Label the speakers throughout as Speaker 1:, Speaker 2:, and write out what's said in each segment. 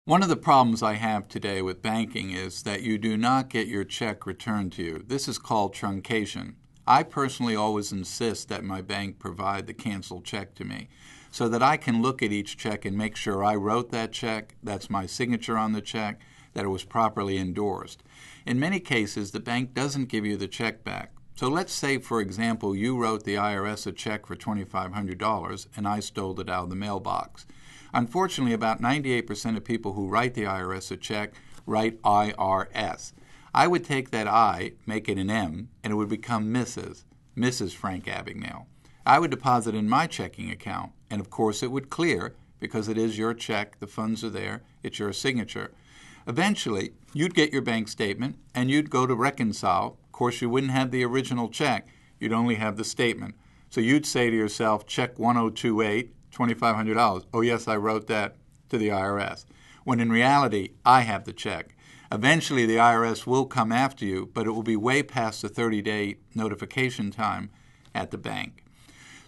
Speaker 1: One of the problems I have today with banking is that you do not get your check returned to you. This is called truncation. I personally always insist that my bank provide the canceled check to me so that I can look at each check and make sure I wrote that check, that's my signature on the check, that it was properly endorsed. In many cases, the bank doesn't give you the check back. So let's say, for example, you wrote the IRS a check for $2,500 and I stole it out of the mailbox. Unfortunately, about 98% of people who write the IRS a check write IRS. I would take that I, make it an M, and it would become Mrs. Frank Abagnale. I would deposit in my checking account, and of course it would clear because it is your check, the funds are there, it's your signature. Eventually, you'd get your bank statement and you'd go to reconcile. Of course, you wouldn't have the original check, you'd only have the statement. So you'd say to yourself, check 1028, $2,500. Oh yes, I wrote that to the IRS. When in reality, I have the check. Eventually, the IRS will come after you, but it will be way past the 30-day notification time at the bank.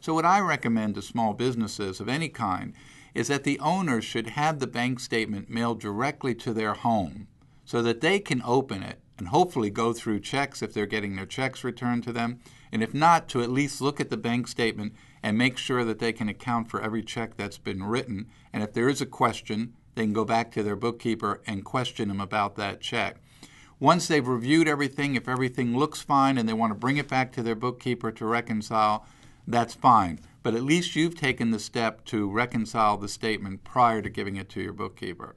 Speaker 1: So what I recommend to small businesses of any kind is that the owners should have the bank statement mailed directly to their home so that they can open it and hopefully go through checks if they're getting their checks returned to them, and if not, to at least look at the bank statement and make sure that they can account for every check that's been written. And if there is a question, they can go back to their bookkeeper and question them about that check. Once they've reviewed everything, if everything looks fine and they want to bring it back to their bookkeeper to reconcile, that's fine. But at least you've taken the step to reconcile the statement prior to giving it to your bookkeeper.